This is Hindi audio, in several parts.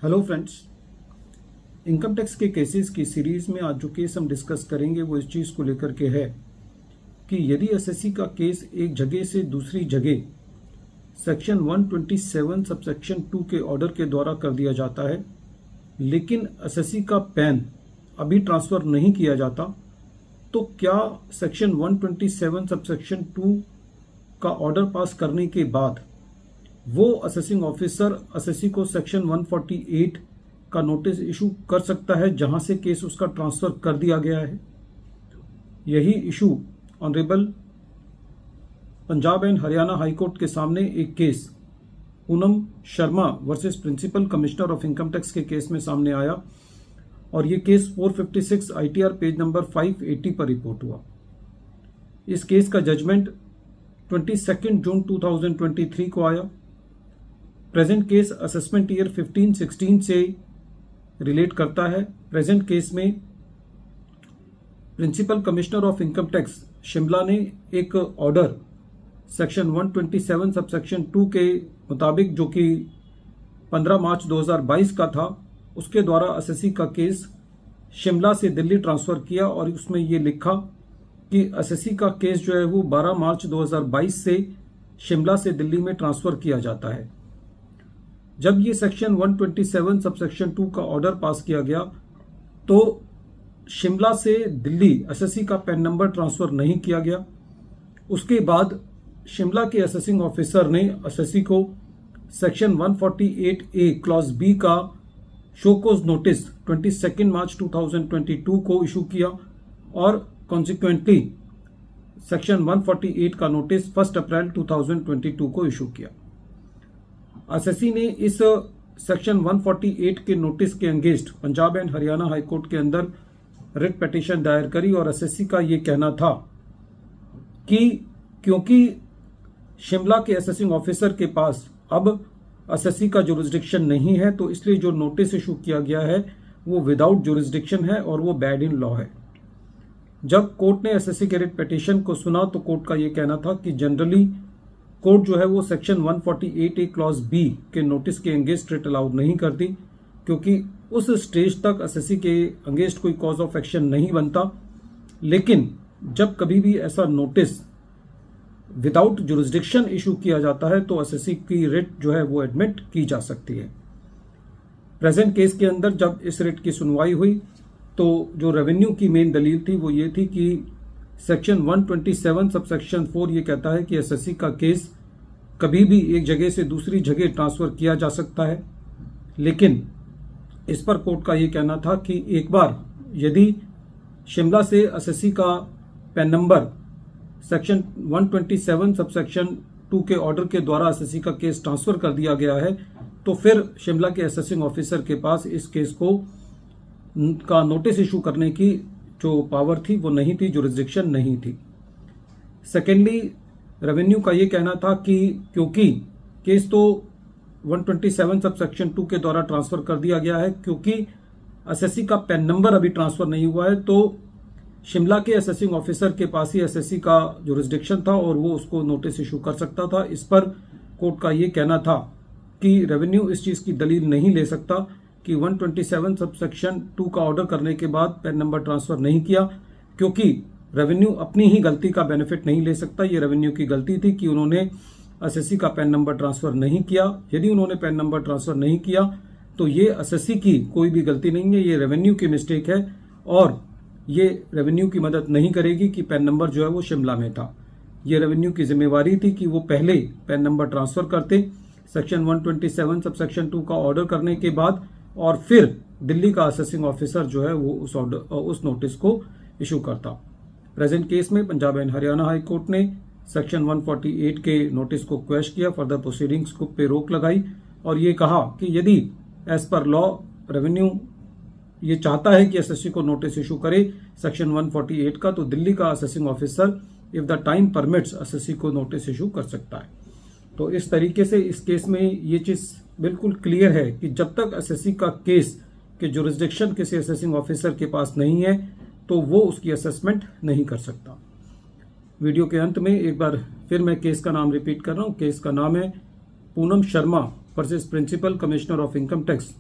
हेलो फ्रेंड्स, इनकम टैक्स के केसेस की सीरीज में आज जो केस हम डिस्कस करेंगे वो इस चीज़ को लेकर के है कि यदि एसएससी का केस एक जगह से दूसरी जगह सेक्शन 127 सबसेक्शन 2 के ऑर्डर के द्वारा कर दिया जाता है, लेकिन एसएससी का पैन अभी ट्रांसफ़र नहीं किया जाता, तो क्या सेक्शन 127 सबसेक्शन 2 का ऑर्डर पास करने के बाद वो असेसिंग ऑफिसर एसएससी को सेक्शन 148 का नोटिस इशू कर सकता है जहां से केस उसका ट्रांसफर कर दिया गया है। यही issue honourable Punjab and Haryana high court के सामने एक case Poonam Sharma versus principal commissioner of income tax के केस में सामने आया और ये केस 456 आईटीआर पेज नंबर 580 पर रिपोर्ट हुआ। इस केस का जजमेंट 22 जून 2023 को आया। प्रेजेंट केस असेसमेंट ईयर 15-16 से रिलेट करता है। प्रेजेंट केस में principal commissioner of income tax Shimla ने एक ऑर्डर सेक्शन 127 सबसेक्शन 2 के मुताबिक, जो कि 15 मार्च 2022 का था, उसके द्वारा एसएससी का केस शिमला से दिल्ली ट्रांसफर किया और उसमें ये लिखा कि एसएससी का केस जो है वो 12 मार्च 2022 से शिमला से दिल्ली में ट्रांसफर किया जाता है। जब ये सेक्शन 127 सबसेक्शन 2 का ऑर्डर पास किया गया तो शिमला से दिल्ली एसएससी का पैन नंबर ट्रांसफर नहीं किया गया। उसके बाद शिमला के असेसिंग ऑफिसर ने एसएससी को सेक्शन 148A क्लॉज बी का शोकोज नोटिस 22 मार्च 2022 को इशू किया और कॉन्सिक्वेंटली सेक्शन 148 का नोटिस 1 अप्रैल 2022 को इशू किया। एसएससी ने इस सेक्शन 148 के नोटिस के against Punjab and Haryana high court के अंदर रिट पिटीशन दायर करी और एसएससी का ये कहना था कि क्योंकि शिमला के असेसिंग ऑफिसर के पास अब एसएससी का जुरिस्डिक्शन नहीं है, तो इसलिए जो नोटिस इशू किया गया है वो विदाउट जुरिस्डिक्शन है और वो बैड इन लॉ है। जब कोर्ट ने एसएससी के रिट पिटीशन को सुना तो कोर्ट का ये कहना था कि जनरली कोर्ट जो है वो सेक्शन 148A क्लॉज बी के नोटिस के अगेंस्ट रिट अलाउड नहीं करती, क्योंकि उस स्टेज तक एसएससी के अगेंस्ट कोई कॉज ऑफ एक्शन नहीं बनता। लेकिन जब कभी भी ऐसा नोटिस विदाउट जुरिस्डिक्शन इशू किया जाता है तो एसएससी की रिट जो है वो एडमिट की जा सकती है। प्रेजेंट केस के अंदर जब इस रिट की सुनवाई हुई तो जो रेवेन्यू की मेन दलील थी वो ये थी कि सेक्शन 127 सबसेक्शन 4 ये कहता है कि एसएससी का केस कभी भी एक जगह से दूसरी जगह ट्रांसफर किया जा सकता है। लेकिन इस पर कोर्ट का ये कहना था कि एक बार यदि शिमला से एसएससी का पैन नंबर सेक्शन 127 सबसेक्शन 2 के ऑर्डर के द्वारा एसएससी का केस ट्रांसफर कर दिया गया है, तो फिर शिमला के असेसिंग ऑफिसर के पास इस केस का नोटिस इशू करने की जो पावर थी वो नहीं थी, जुरिस्डिक्शन नहीं थी। सेकेंडली, रेवेन्यू का ये कहना था कि क्योंकि केस तो 127 सबसेक्शन 2 के द्वारा ट्रांसफर कर दिया गया है, क्योंकि एसएससी का पैन नंबर अभी ट्रांसफर नहीं हुआ है, तो शिमला के असेसिंग ऑफिसर के पास ही एसएससी का जुरिस्डिक्शन था और वो उसको नोटिस इशू कर सकता था। इस पर कोर्ट का ये कहना था कि रेवेन्यू इस चीज की दलील नहीं ले सकता कि 127 सबसेक्शन 2 का ऑर्डर करने के बाद पैन नंबर ट्रांसफर नहीं किया, क्योंकि रेवेन्यू अपनी ही गलती का बेनिफिट नहीं ले सकता। ये रेवेन्यू की गलती थी कि उन्होंने एसएससी का पैन नंबर ट्रांसफर नहीं किया। यदि उन्होंने पैन नंबर ट्रांसफर नहीं किया तो ये एसएससी की कोई भी गलती नहीं है, ये रेवेन्यू की मिस्टेक है और ये रेवेन्यू की मदद नहीं करेगी कि पैन नंबर जो है वो शिमला में था। ये रेवेन्यू की जिम्मेवारी थी कि वो पहले पैन नंबर ट्रांसफर करते सेक्शन 127 सबसेक्शन 2 का ऑर्डर करने के बाद, और फिर दिल्ली का असेसिंग ऑफिसर जो है वो उस नोटिस को इशू करता। प्रेजेंट केस में Punjab and Haryana high court ने सेक्शन 148 के नोटिस को क्वेश किया, फर्दर प्रोसीडिंग्स को पे रोक लगाई और ये कहा कि यदि एज पर लॉ रेवेन्यू ये चाहता है कि एसएससी को नोटिस इशू करे सेक्शन 148 का, तो दिल्ली का assessing officer if the time permits SSC को नोटिस इशू कर सकता है। तो इस तरीके से इस केस में ये चीज बिल्कुल क्लियर है कि जब तक एसएससी का केस के जुरिस्डिक्शन किसी असेसिंग ऑफिसर के पास नहीं है तो वो उसकी असेसमेंट नहीं कर सकता। वीडियो के अंत में एक बार फिर मैं केस का नाम रिपीट कर रहा हूं। केस का नाम है Poonam Sharma versus principal commissioner of income tax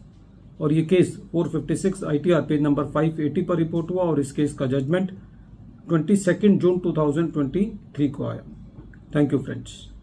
और ये केस 456 ITR पेज नंबर 580 पर रिपोर्ट हुआ और इस केस का जजमेंट 22 जून 2023 को आया। Thank you friends.